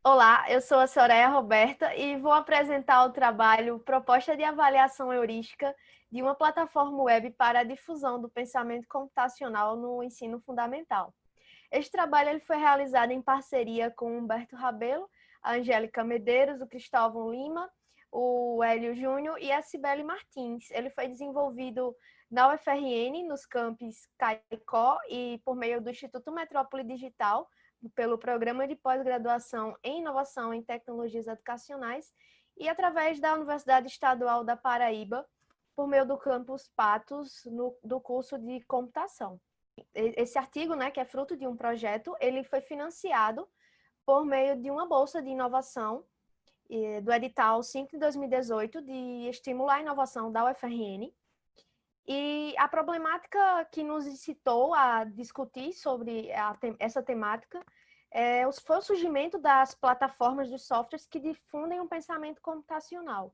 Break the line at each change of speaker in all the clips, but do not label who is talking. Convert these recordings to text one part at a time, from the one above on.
Olá, eu sou a Soraya Roberta e vou apresentar o trabalho Proposta de Avaliação Heurística de uma plataforma web para a difusão do pensamento computacional no ensino fundamental. Este trabalho ele foi realizado em parceria com o Humberto Rabelo, a Angélica Medeiros, o Cristóvão Lima, o Hélio Júnior e a Cibele Martins. Ele foi desenvolvido na UFRN, nos campos Caicó e por meio do Instituto Metrópole Digital, pelo Programa de Pós-Graduação em Inovação em Tecnologias Educacionais e através da Universidade Estadual da Paraíba, por meio do campus Patos, do curso de Computação. Esse artigo, né, que é fruto de um projeto, ele foi financiado por meio de uma bolsa de inovação do edital 5 de 2018 de estimular a inovação da UFRN. E a problemática que nos incitou a discutir sobre essa temática foi o surgimento das plataformas de softwares que difundem um pensamento computacional.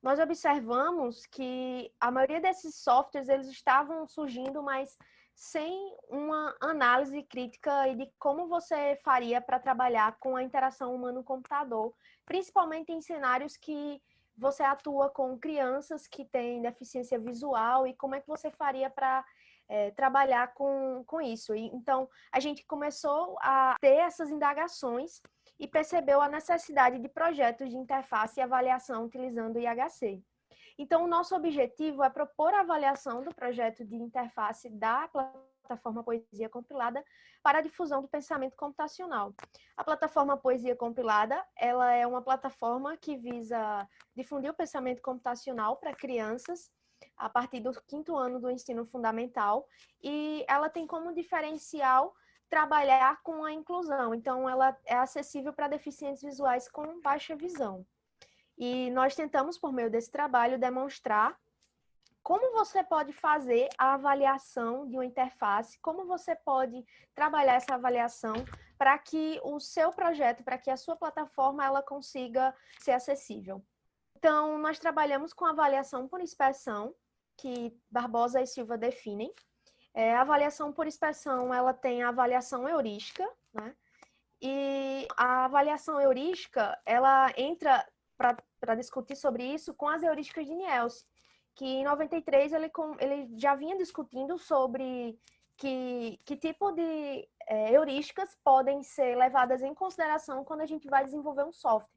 Nós observamos que a maioria desses softwares eles estavam surgindo, mas sem uma análise crítica e de como você faria para trabalhar com a interação humano-computador, principalmente em cenários que você atua com crianças que têm deficiência visual e como é que você faria para trabalhar com isso. Então, a gente começou a ter essas indagações e percebeu a necessidade de projetos de interface e avaliação utilizando o IHC. Então, o nosso objetivo é propor a avaliação do projeto de interface da plataforma Poesia Compilada para a difusão do pensamento computacional. A plataforma Poesia Compilada, ela é uma plataforma que visa difundir o pensamento computacional para crianças a partir do 5º ano do ensino fundamental e ela tem como diferencial trabalhar com a inclusão. Então, ela é acessível para deficientes visuais com baixa visão. E nós tentamos, por meio desse trabalho, demonstrar como você pode fazer a avaliação de uma interface, como você pode trabalhar essa avaliação para que o seu projeto, para que a sua plataforma, ela consiga ser acessível. Então, nós trabalhamos com avaliação por inspeção, que Barbosa e Silva definem. A avaliação por inspeção, ela tem a avaliação heurística, né? E a avaliação heurística, ela entra para discutir sobre isso com as heurísticas de Nielsen, que em 93 ele já vinha discutindo sobre que tipo de heurísticas podem ser levadas em consideração quando a gente vai desenvolver um software.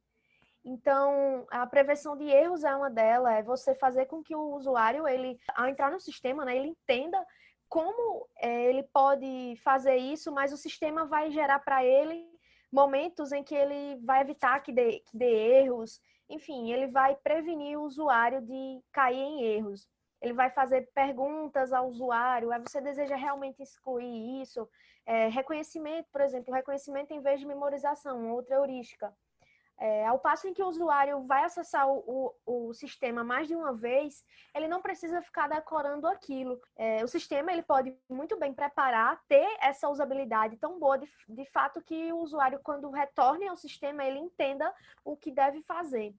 Então, a prevenção de erros é uma delas, é você fazer com que o usuário, ele, ao entrar no sistema, né, ele entenda como ele pode fazer isso, mas o sistema vai gerar para ele momentos em que ele vai evitar que dê erros, enfim, ele vai prevenir o usuário de cair em erros. Ele vai fazer perguntas ao usuário, você deseja realmente excluir isso? Reconhecimento, por exemplo, reconhecimento em vez de memorização, outra heurística. Ao passo em que o usuário vai acessar o sistema mais de uma vez, ele não precisa ficar decorando aquilo. O sistema ele pode muito bem preparar, ter essa usabilidade tão boa, de fato, que o usuário, quando retorne ao sistema, ele entenda o que deve fazer.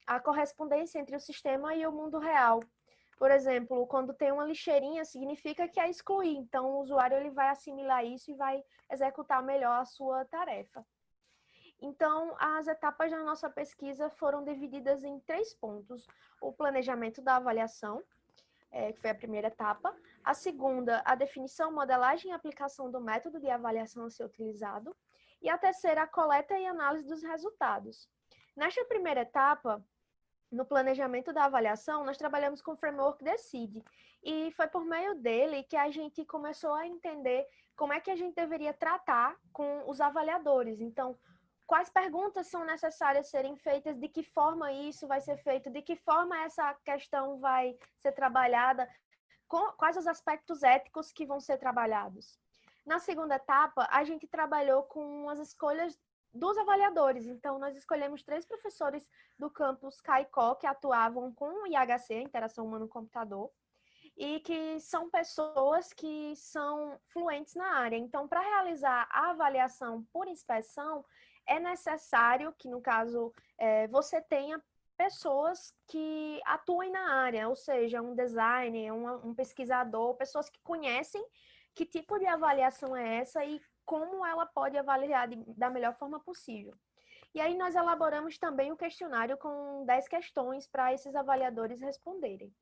A correspondência entre o sistema e o mundo real. Por exemplo, quando tem uma lixeirinha, significa que é excluir. Então, o usuário ele vai assimilar isso e vai executar melhor a sua tarefa. Então, as etapas da nossa pesquisa foram divididas em 3 pontos. O planejamento da avaliação, que foi a primeira etapa. A segunda, a definição, modelagem e aplicação do método de avaliação a ser utilizado. E a terceira, a coleta e análise dos resultados. Nesta primeira etapa, no planejamento da avaliação, nós trabalhamos com o framework Decide. E foi por meio dele que a gente começou a entender como é que a gente deveria tratar com os avaliadores. Então, quais perguntas são necessárias serem feitas, de que forma isso vai ser feito, de que forma essa questão vai ser trabalhada, quais os aspectos éticos que vão ser trabalhados. Na segunda etapa, a gente trabalhou com as escolhas dos avaliadores. Então, nós escolhemos 3 professores do campus Caicó que atuavam com o IHC, Interação Humano-Computador, e que são pessoas que são fluentes na área. Então, para realizar a avaliação por inspeção, é necessário que, no caso, você tenha pessoas que atuem na área, ou seja, um designer, um pesquisador, pessoas que conhecem que tipo de avaliação é essa e como ela pode avaliar da melhor forma possível. E aí nós elaboramos também o questionário com 10 questões para esses avaliadores responderem.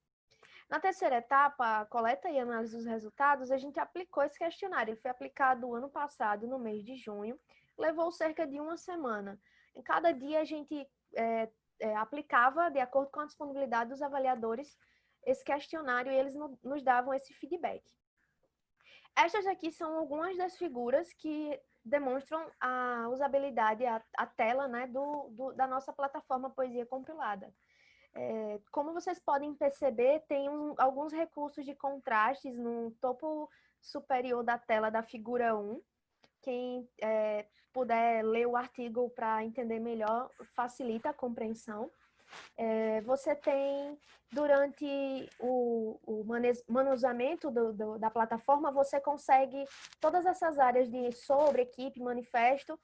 Na terceira etapa, a coleta e análise dos resultados, a gente aplicou esse questionário. Ele foi aplicado ano passado, no mês de junho, levou cerca de uma semana. Em cada dia, a gente aplicava, de acordo com a disponibilidade dos avaliadores, esse questionário e eles nos davam esse feedback. Estas aqui são algumas das figuras que demonstram a usabilidade, a tela, né, da nossa plataforma Poesia Compilada. Como vocês podem perceber, tem alguns recursos de contrastes no topo superior da tela da figura 1. Quem puder ler o artigo para entender melhor, facilita a compreensão. Você tem, durante o manuseamento da plataforma, você consegue todas essas áreas de sobre, equipe, manifesto,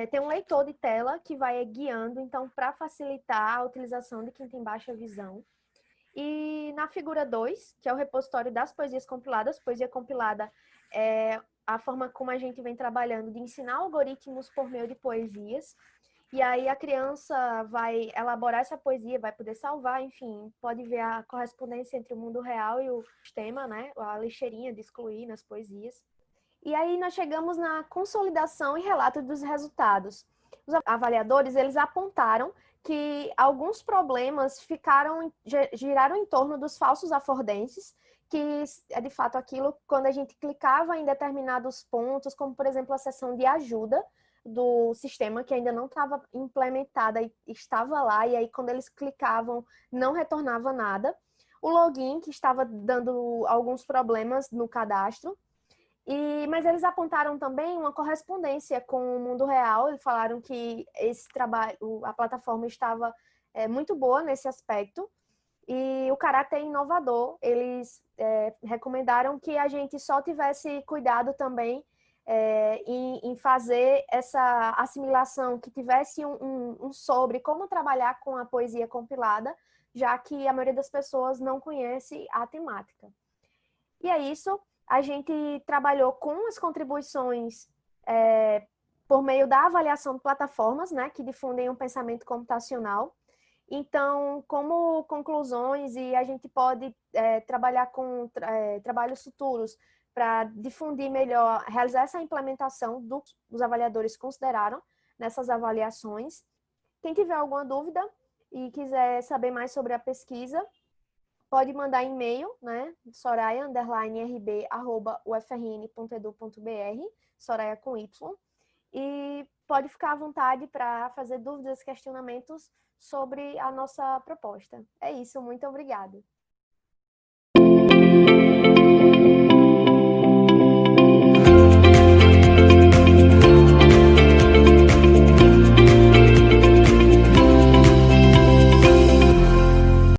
tem um leitor de tela que vai guiando, então, para facilitar a utilização de quem tem baixa visão. E na figura 2, que é o repositório das poesias compiladas, poesia compilada é a forma como a gente vem trabalhando de ensinar algoritmos por meio de poesias. E aí a criança vai elaborar essa poesia, vai poder salvar, enfim, pode ver a correspondência entre o mundo real e o sistema, né? A lixeirinha de excluir nas poesias. E aí nós chegamos na consolidação e relato dos resultados. Os avaliadores, eles apontaram que alguns problemas giraram em torno dos falsos afordenses, que é de fato aquilo quando a gente clicava em determinados pontos, como por exemplo a seção de ajuda do sistema que ainda não estava implementada e estava lá, e aí quando eles clicavam não retornava nada. O login, que estava dando alguns problemas no cadastro. Mas eles apontaram também uma correspondência com o mundo real. Eles falaram que esse trabalho, a plataforma estava muito boa nesse aspecto. E o caráter inovador, eles recomendaram que a gente só tivesse cuidado também em fazer essa assimilação, que tivesse um sobre como trabalhar com a poesia compilada, já que a maioria das pessoas não conhece a temática. E é isso. A gente trabalhou com as contribuições por meio da avaliação de plataformas, né, que difundem um pensamento computacional. Então, como conclusões, e a gente pode trabalhar com trabalhos futuros para difundir melhor, realizar essa implementação dos avaliadores consideraram nessas avaliações. Quem tiver alguma dúvida e quiser saber mais sobre a pesquisa, pode mandar e-mail, né? soraya_rb@ufrn.edu.br, Soraya com Y. E pode ficar à vontade para fazer dúvidas, questionamentos sobre a nossa proposta. É isso, muito obrigada.